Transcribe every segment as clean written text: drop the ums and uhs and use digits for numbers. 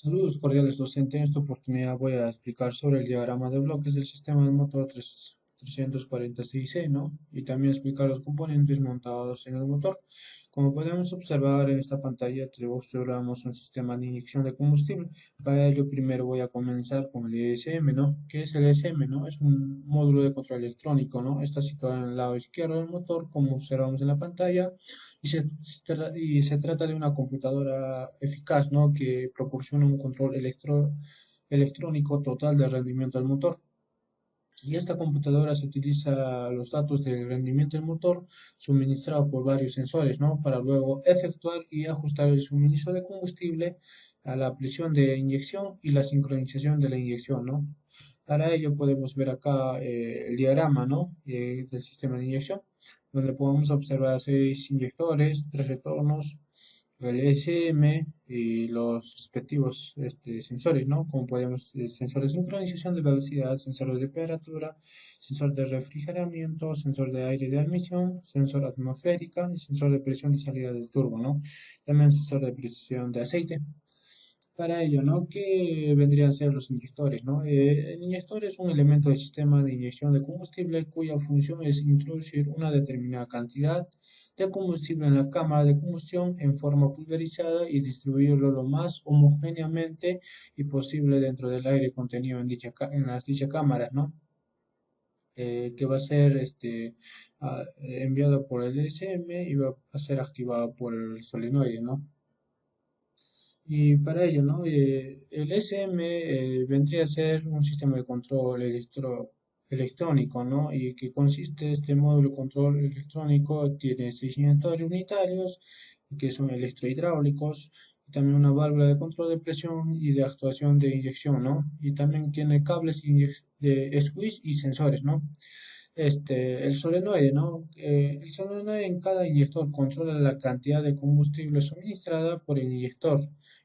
Saludos cordiales, docente. En esta oportunidad voy a explicar sobre el diagrama de bloques del sistema del motor 346C, ¿no? Y también explicar los componentes montados en el motor. Como podemos observar en esta pantalla, observamos un sistema de inyección de combustible. Para ello, primero voy a comenzar con el ESM, ¿no? ¿Qué es el ESM, no? Es un módulo de control electrónico, ¿no? Está situado en el lado izquierdo del motor, como observamos en la pantalla y se trata de una computadora eficaz, ¿no? Que proporciona un control electrónico total del rendimiento del motor. Y esta computadora se utiliza los datos del rendimiento del motor suministrado por varios sensores, ¿no? Para luego efectuar y ajustar el suministro de combustible a la presión de inyección y la sincronización de la inyección, ¿no? Para ello podemos ver acá el diagrama, ¿no? Del sistema de inyección, donde podemos observar 6 inyectores, 3 retornos, el SM y los respectivos sensores, ¿no? Como podemos, sensor de sincronización de velocidad, sensor de temperatura, sensor de refrigeramiento, sensor de aire de admisión, sensor atmosférica y sensor de presión de salida del turbo, ¿no? También sensor de presión de aceite. Para ello, ¿no? ¿Qué vendrían a ser los inyectores, ¿no? El inyector es un elemento del sistema de inyección de combustible cuya función es introducir una determinada cantidad de combustible en la cámara de combustión en forma pulverizada y distribuirlo lo más homogéneamente y posible dentro del aire contenido en en las dichas cámaras, ¿no? Que va a ser enviado por el SM y va a ser activado por el solenoide, ¿no? Y para ello, ¿no? El SM vendría a ser un sistema de control electrónico, ¿no? Y que consiste, este módulo de control electrónico tiene 6 inyectores unitarios, que son electrohidráulicos, y también una válvula de control de presión y de actuación de inyección, ¿no? Y también tiene cables de squeeze y sensores, ¿no? El solenoide, ¿no? El solenoide en cada inyector controla la cantidad de combustible suministrada por el inyector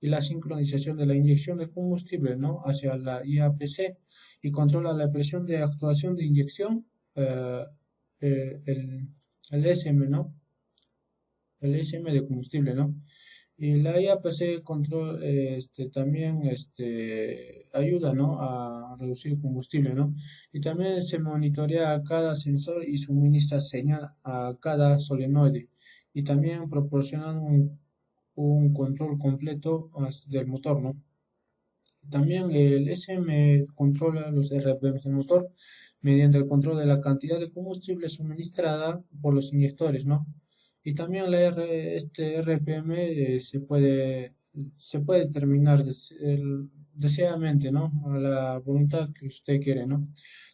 y la sincronización de la inyección de combustible, ¿no? Hacia la IAPC y controla la presión de actuación de inyección, eh, eh, el, el SM, ¿no? El SM de combustible, ¿no? Y la IAPC control, también ayuda, ¿no? A reducir el combustible, ¿no? Y también se monitorea a cada sensor y suministra señal a cada solenoide. Y también proporcionan un control completo del motor, ¿no? También el SM controla los RPM del motor mediante el control de la cantidad de combustible suministrada por los inyectores, ¿no? Y también este RPM se puede determinar deseadamente, ¿no? A la voluntad que usted quiere, ¿no?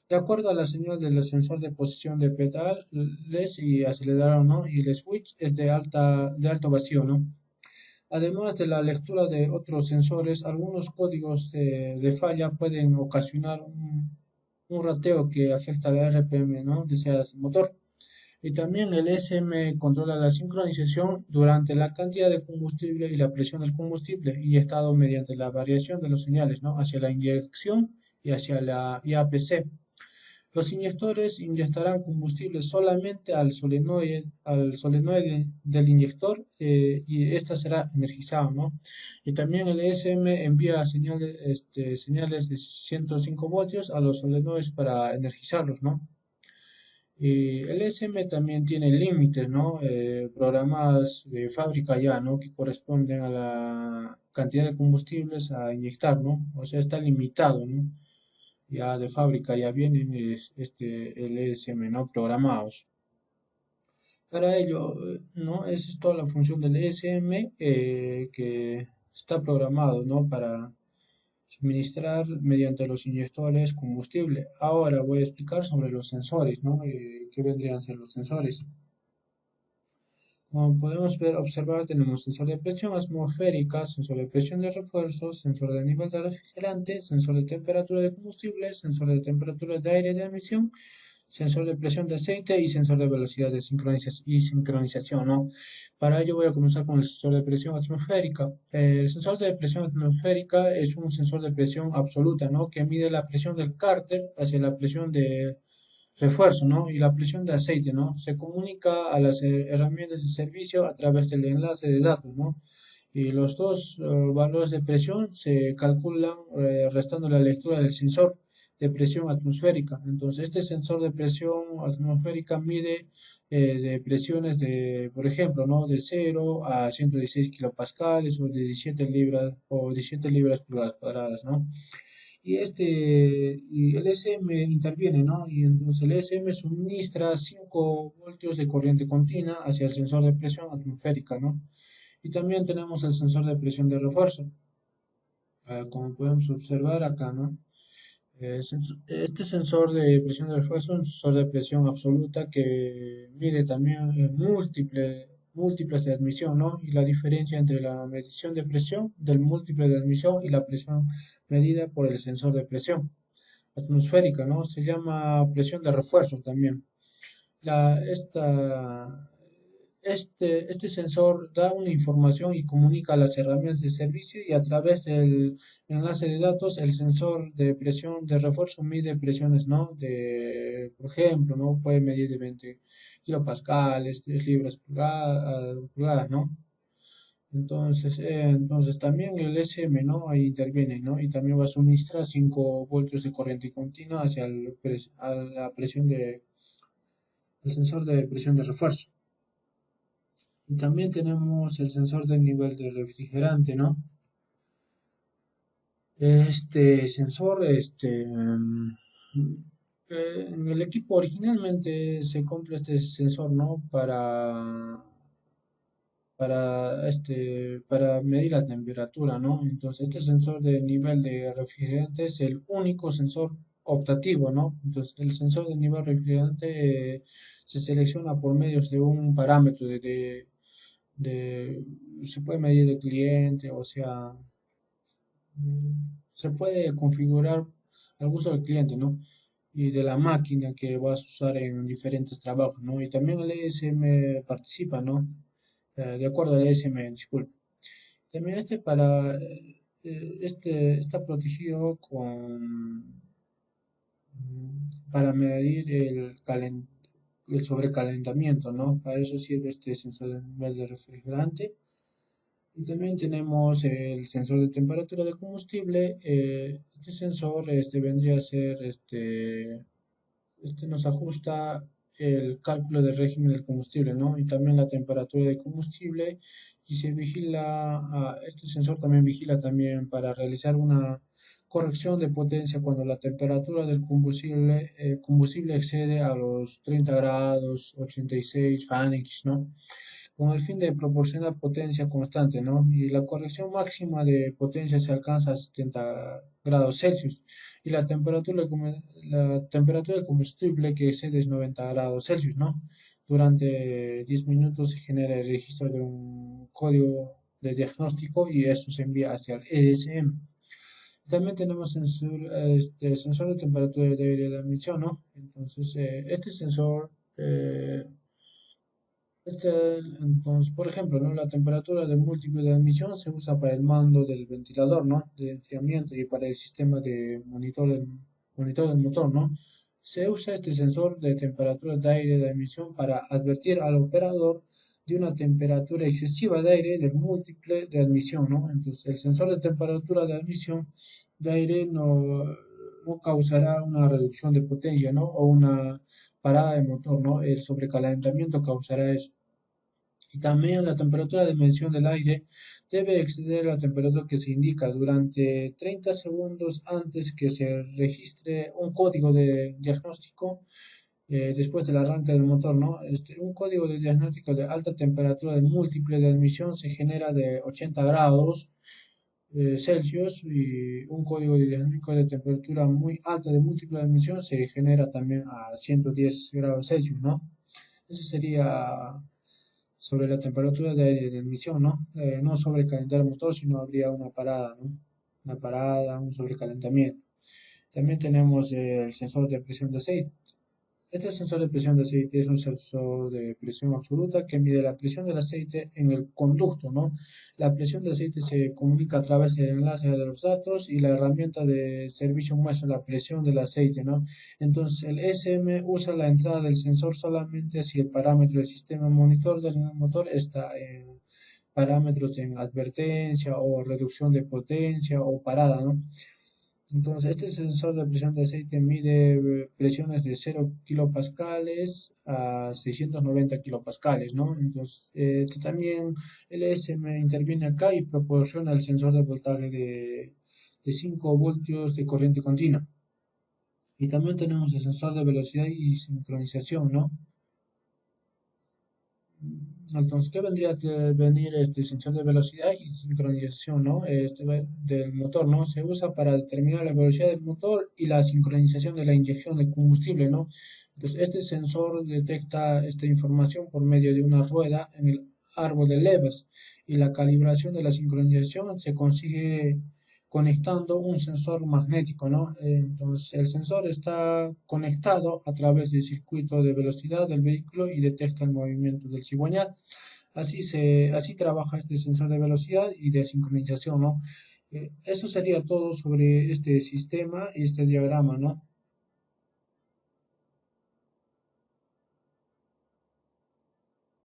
De acuerdo a la señal del sensor de posición de pedales y acelerador, ¿no? Y el switch es de alto vacío, ¿no? Además de la lectura de otros sensores, algunos códigos de falla pueden ocasionar un rateo que afecta al RPM, ¿no? Del motor. Y también el SM controla la sincronización durante la cantidad de combustible y la presión del combustible inyectado mediante la variación de los señales, ¿no? Hacia la inyección y hacia la IAPC. Los inyectores inyectarán combustible solamente al solenoide del inyector, y ésta será energizada, ¿no? Y también el ESM envía señales de 105 voltios a los solenoides para energizarlos, ¿no? Y el ESM también tiene límites, ¿no? Programadas de fábrica ya, ¿no? Que corresponden a la cantidad de combustibles a inyectar, ¿no? O sea, está limitado, ¿no? Ya de fábrica ya vienen el ESM, ¿no? Programados. Para ello, ¿no? Esa es toda la función del ESM, que está programado, ¿no? Para suministrar mediante los inyectores combustible. Ahora voy a explicar sobre los sensores, ¿no? ¿Qué vendrían a ser los sensores? Como podemos ver, observar, tenemos sensor de presión atmosférica, sensor de presión de refuerzo, sensor de nivel de refrigerante, sensor de temperatura de combustible, sensor de temperatura de aire de admisión, sensor de presión de aceite y sensor de velocidad de sincronización, ¿no? Para ello voy a comenzar con el sensor de presión atmosférica. El sensor de presión atmosférica es un sensor de presión absoluta, ¿no? Que mide la presión del cárter hacia la presión de refuerzo, ¿no? Y la presión de aceite, ¿no? Se comunica a las herramientas de servicio a través del enlace de datos, ¿no? y los dos valores de presión se calculan restando la lectura del sensor de presión atmosférica. Entonces, este sensor de presión atmosférica mide de presiones de, por ejemplo, ¿no? De 0 a 116 kilopascales o de 17 libras o 17 libras pulgadas cuadradas, ¿no? Y el SM interviene, ¿no? Y entonces el SM suministra 5 voltios de corriente continua hacia el sensor de presión atmosférica, ¿no? Y también tenemos el sensor de presión de refuerzo, como podemos observar acá, ¿no? Este sensor de presión de refuerzo es un sensor de presión absoluta que mide también múltiples de admisión, ¿no? Y la diferencia entre la medición de presión del múltiple de admisión y la presión medida por el sensor de presión atmosférica, ¿no? Se llama presión de refuerzo también. La, esta, este sensor da una información y comunica las herramientas de servicio y a través del enlace de datos el sensor de presión de refuerzo mide presiones, ¿no? De, por ejemplo, ¿no? Puede medir de 20 kilopascales, 3 libras pulgadas, ¿no? Entonces también el SM, ¿no? Ahí interviene, ¿no? Y también va a suministrar 5 voltios de corriente continua hacia a la presión el sensor de presión de refuerzo. Y también tenemos el sensor del nivel de refrigerante, ¿no? Este sensor, en el equipo originalmente se compra este sensor, ¿no? Para medir la temperatura, ¿no? Entonces, este sensor de nivel de refrigerante es el único sensor optativo, ¿no? Entonces, el sensor de nivel refrigerante se selecciona por medios de un parámetro de- se puede medir el cliente, o sea, se puede configurar al gusto del cliente, ¿no? Y de la máquina que vas a usar en diferentes trabajos, ¿no? Y también el ESM participa, ¿no? De acuerdo al ESM, disculpe. También está protegido para medir el sobrecalentamiento, ¿no? Para eso sirve este sensor de nivel de refrigerante. Y también tenemos el sensor de temperatura de combustible. Este sensor vendría a ser, nos ajusta el cálculo del régimen del combustible, ¿no? Y también la temperatura de combustible. Y este sensor también vigila también para realizar una corrección de potencia cuando la temperatura del combustible excede a los 30 grados, 86 Fahrenheit, ¿no? Con el fin de proporcionar potencia constante, ¿no? Y la corrección máxima de potencia se alcanza a 70 grados Celsius y la temperatura del combustible que excede es 90 grados Celsius, ¿no? Durante 10 minutos se genera el registro de un código de diagnóstico y esto se envía hacia el ESM. También tenemos sensor de temperatura de aire de admisión, ¿no? Entonces, este sensor entonces, por ejemplo, ¿no? La temperatura del múltiple de admisión se usa para el mando del ventilador, ¿no? De enfriamiento y para el sistema de monitor del motor, ¿no? Se usa este sensor de temperatura de aire de admisión para advertir al operador de una temperatura excesiva de aire del múltiple de admisión, ¿no? Entonces, el sensor de temperatura de admisión de aire no causará una reducción de potencia, ¿no? O una parada de motor, ¿no? El sobrecalentamiento causará eso. Y también la temperatura de medición del aire debe exceder la temperatura que se indica durante 30 segundos antes que se registre un código de diagnóstico después del arranque del motor, ¿no? Un código de diagnóstico de alta temperatura de múltiple de admisión se genera de 80 grados Celsius y un código de diagnóstico de temperatura muy alta de múltiple de admisión se genera también a 110 grados Celsius, ¿no? Eso sería sobre la temperatura de aire de admisión, ¿no? No sobrecalentar el motor, sino habría una parada, ¿no? Una parada, un sobrecalentamiento. También tenemos el sensor de presión de aceite. Este sensor de presión de aceite es un sensor de presión absoluta que mide la presión del aceite en el conducto, ¿no? La presión del aceite se comunica a través del enlace de los datos y la herramienta de servicio muestra la presión del aceite, ¿no? Entonces el SM usa la entrada del sensor solamente si el parámetro del sistema monitor del motor está parámetros en advertencia o reducción de potencia o parada, ¿no? Entonces, este sensor de presión de aceite mide presiones de 0 kilopascales a 690 kilopascales, ¿no? Entonces, también el ESM interviene acá y proporciona el sensor de voltaje de 5 voltios de corriente continua. Y también tenemos el sensor de velocidad y sincronización, ¿no? Entonces, ¿qué vendría a venir este sensor de velocidad y sincronización, ¿no? Del motor, ¿no? Se usa para determinar la velocidad del motor y la sincronización de la inyección de combustible, ¿no? Entonces, este sensor detecta esta información por medio de una rueda en el árbol de levas y la calibración de la sincronización se consigue conectando un sensor magnético, ¿no? Entonces, el sensor está conectado a través del circuito de velocidad del vehículo y detecta el movimiento del cigüeñal. Así trabaja este sensor de velocidad y de sincronización, ¿no? Eso sería todo sobre este sistema y este diagrama, ¿no?